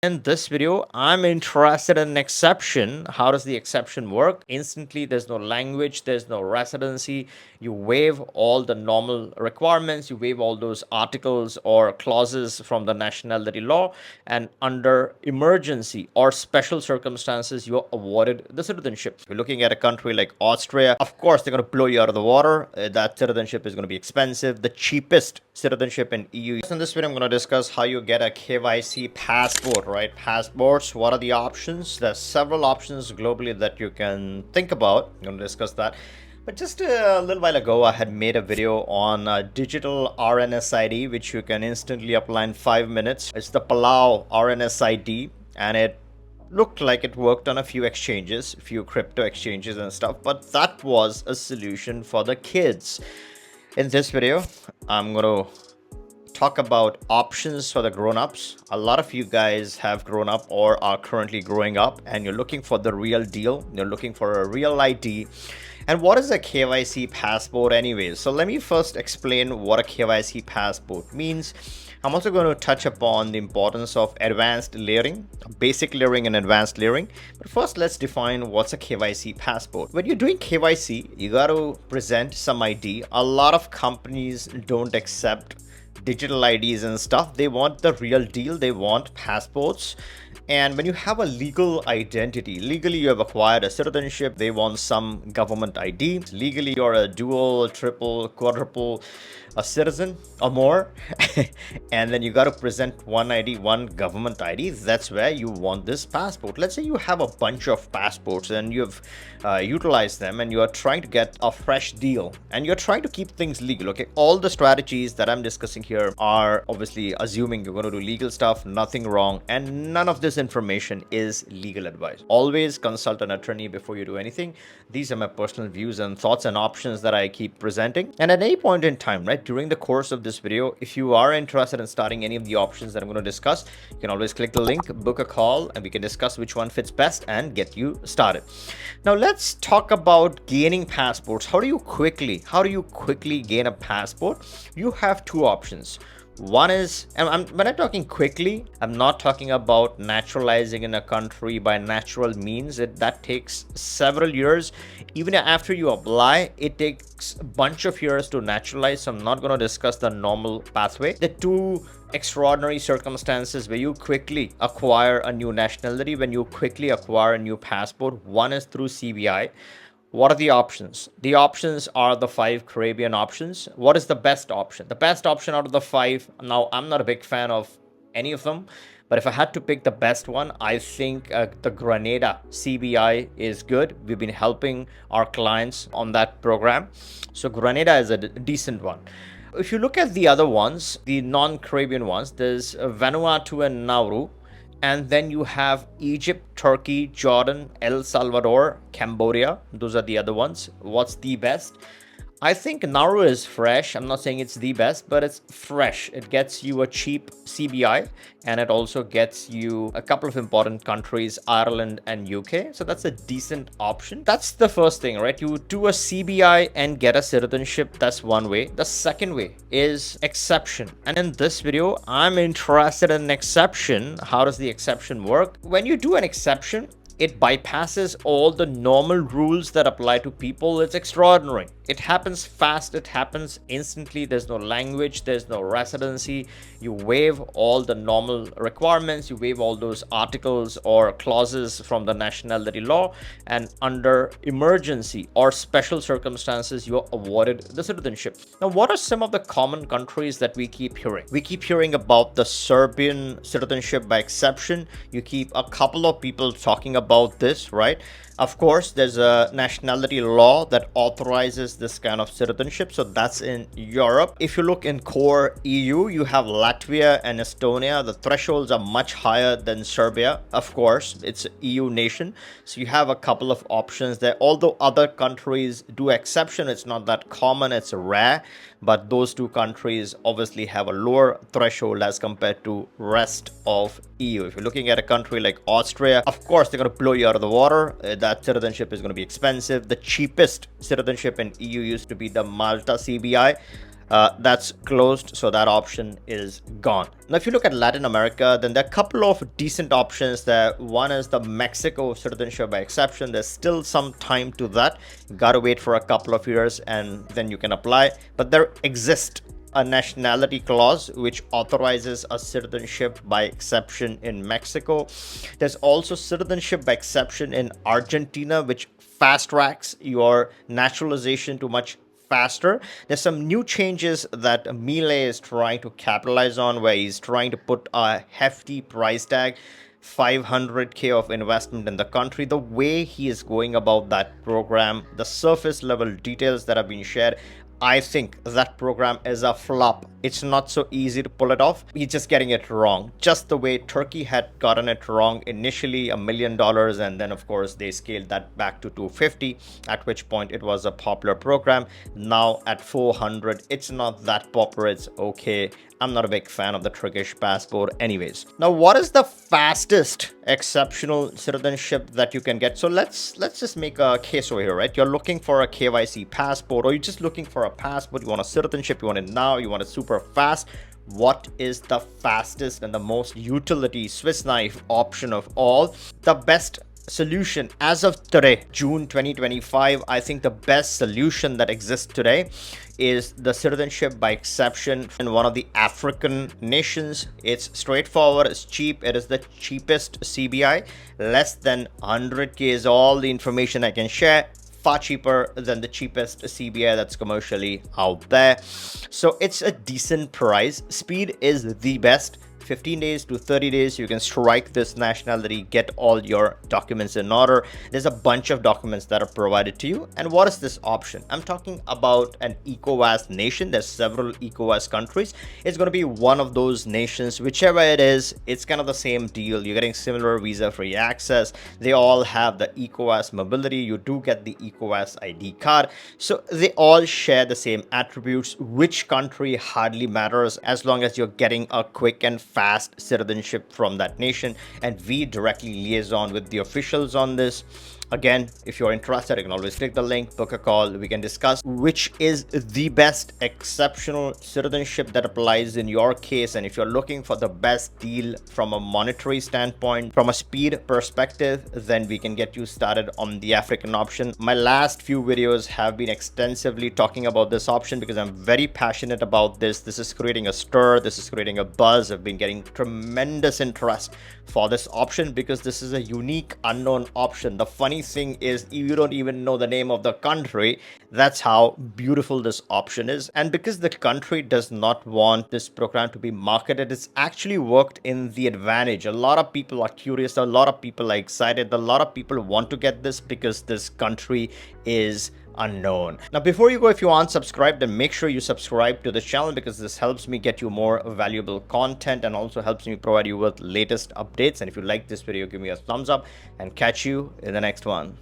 In this video, I'm interested in an exception. How does the exception work? Instantly, there's no language, there's no residency. You waive all the normal requirements, you waive all those articles or clauses from the nationality law, and under emergency or special circumstances, you're awarded the citizenship. If you're looking at a country like Austria, of course, they're going to blow you out of the water. That citizenship is going to be expensive. The cheapest citizenship in EU. In this video, I'm going to discuss how you get a KYC passport, right? Passports, what are the options? There's several options globally that you can think about. I'm going to discuss that. But just a little while ago, I had made a video on digital RNSID, which you can instantly apply in 5 minutes. It's the Palau RNSID, and it looked like it worked on a few exchanges, a few crypto exchanges and stuff, but that was a solution for the kids. In this video, I'm going to talk about options for the grown-ups. A lot of you guys have grown up or are currently growing up, and you're looking for the real deal. You're looking for a real ID. And what is a KYC passport anyways? So let me first explain what a KYC passport means. I'm also going to touch upon the importance of advanced layering, basic layering and advanced layering. But first, let's define what's a KYC passport. When you're doing KYC, you got to present some ID. A lot of companies don't accept digital IDs and stuff. They want the real deal. They want passports. And when you have a legal identity, legally you have acquired a citizenship, they want some government ID. Legally you're a dual, triple, quadruple a citizen or more. And then you got to present one ID, one government ID. That's where you want this passport. Let's say you have a bunch of passports and you've utilized them and you are trying to get a fresh deal and you're trying to keep things legal. Okay, all the strategies that I'm discussing here are obviously assuming you're going to do legal stuff, nothing wrong, and none of this information is legal advice. Always consult an attorney before you do anything. These are my personal views and thoughts and options that I keep presenting. And at any point in time, right, during the course of this video, if you are interested in starting any of the options that I'm going to discuss, you can always click the link, book a call, and we can discuss which one fits best and get you started. Now let's talk about gaining passports. How do you quickly gain a passport? You have two options. One is, and when I'm talking quickly, I'm not talking about naturalizing in a country by natural means. That takes several years. Even after you apply, it takes a bunch of years to naturalize. So I'm not going to discuss the normal pathway. The two extraordinary circumstances where you quickly acquire a new nationality, when you quickly acquire a new passport, one is through CBI. What are the options? The options are the 5 Caribbean options. What is the best option? The best option out of the 5, now I'm not a big fan of any of them, but if I had to pick the best one, I think the Grenada CBI is good. We've been helping our clients on that program. So Grenada is a decent one. If you look at the other ones, the non-Caribbean ones, there's Vanuatu and Nauru. And then you have Egypt, Turkey, Jordan, El Salvador, Cambodia. Those are the other ones. What's the best? I think Nauru is fresh. I'm not saying it's the best, but it's fresh. It gets you a cheap CBI and it also gets you a couple of important countries, Ireland and UK. So that's a decent option. That's the first thing, right? You do a CBI and get a citizenship. That's one way. The second way is exception. And in this video, I'm interested in an exception. How does the exception work? When you do an exception, it bypasses all the normal rules that apply to people. It's extraordinary. It happens fast. It happens instantly. There's no language. There's no residency. You waive all the normal requirements. You waive all those articles or clauses from the nationality law. And under emergency or special circumstances, you're awarded the citizenship. Now, what are some of the common countries that we keep hearing? We keep hearing about the Serbian citizenship by exception. You keep a couple of people talking about this, right? Of course, there's a nationality law that authorizes this kind of citizenship. So that's in Europe. If you look in core EU, you have Latvia and Estonia. The thresholds are much higher than Serbia. Of course, it's an EU nation. So you have a couple of options there. Although other countries do exception, it's not that common. It's rare. But those two countries obviously have a lower threshold as compared to rest of EU. If you're looking at a country like Austria, of course, they're going to blow you out of the water. That citizenship is going to be expensive. The cheapest citizenship in EU used to be the Malta CBI. That's closed, so that option is gone. Now, if you look at Latin America, then there are a couple of decent options there. One is the Mexico citizenship by exception. There's still some time to that. You gotta wait for a couple of years and then you can apply. But there exists a nationality clause which authorizes a citizenship by exception in Mexico. There's also citizenship by exception in Argentina, which fast tracks your naturalization to much faster. There's some new changes that Milei is trying to capitalize on, where he's trying to put a hefty price tag, 500k of investment in the country. The way he is going about that program, the surface level details that have been shared, I think that program is a flop. It's not so easy to pull it off. He's just getting it wrong. Just the way Turkey had gotten it wrong initially, $1 million, and then of course they scaled that back to 250, at which point it was a popular program. Now at 400, it's not that popular. It's okay. I'm not a big fan of the Turkish passport anyways. Now, what is the fastest exceptional citizenship that you can get? So let's just make a case over here, right? You're looking for a KYC passport, or you're just looking for a passport. You want a citizenship, you want it now, you want it super fast. What is the fastest and the most utility Swiss knife option of all? The best solution as of today, June 2025, I think the best solution that exists today is the citizenship by exception in one of the African nations. It's straightforward, it's cheap, it is the cheapest CBI, less than 100k is all the information I can share. Far cheaper than the cheapest CBI that's commercially out there. So it's a decent price. Speed is the best. 15 days to 30 days, you can strike this nationality, get all your documents in order. There's a bunch of documents that are provided to you. And what is this option? I'm talking about an ECOWAS nation. There's several ECOWAS countries. It's going to be one of those nations, whichever it is. It's kind of the same deal. You're getting similar visa-free access. They all have the ECOWAS mobility. You do get the ECOWAS ID card. So they all share the same attributes. Which country hardly matters as long as you're getting a quick and fast citizenship from that nation, and we directly liaison with the officials on this. Again, if you're interested, you can always click the link, book a call. We can discuss which is the best exceptional citizenship that applies in your case. And if you're looking for the best deal from a monetary standpoint, from a speed perspective, then we can get you started on the African option. My last few videos have been extensively talking about this option because I'm very passionate about this. This is creating a stir. This is creating a buzz. I've been getting tremendous interest for this option because this is a unique unknown option. The funny thing is, you don't even know the name of the country. That's how beautiful this option is. And because the country does not want this program to be marketed, it's actually worked in the advantage. A lot of people are curious, a lot of people are excited, a lot of people want to get this because this country is unknown. Now, before you go, if you aren't subscribed, then make sure you subscribe to the channel because this helps me get you more valuable content and also helps me provide you with latest updates. And if you like this video, give me a thumbs up and catch you in the next one.